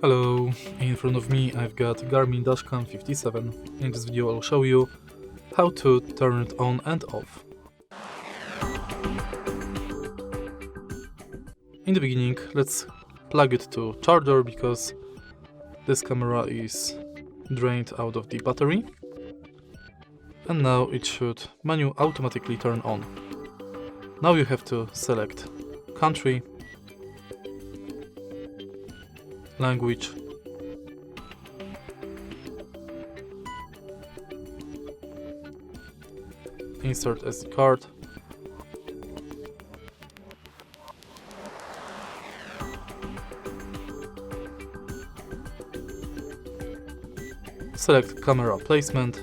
Hello, in front of me I've got Garmin Dash Cam 57. In this video I'll show you how to turn it on and off. In the beginning let's plug it to charger because this camera is drained out of the battery. And now it should automatically turn on. Now you have to select country, language, insert SD card, select camera placement,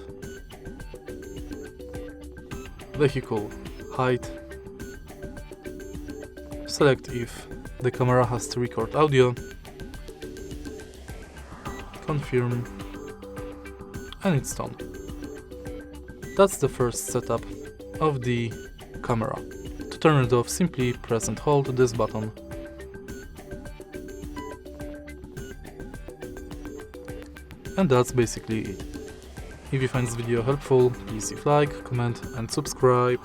vehicle height, select if the camera has to record audio, confirm, and it's done. That's the first setup of the camera. To turn it off, simply press and hold this button. And that's basically it. If you find this video helpful, please leave a like, comment and subscribe.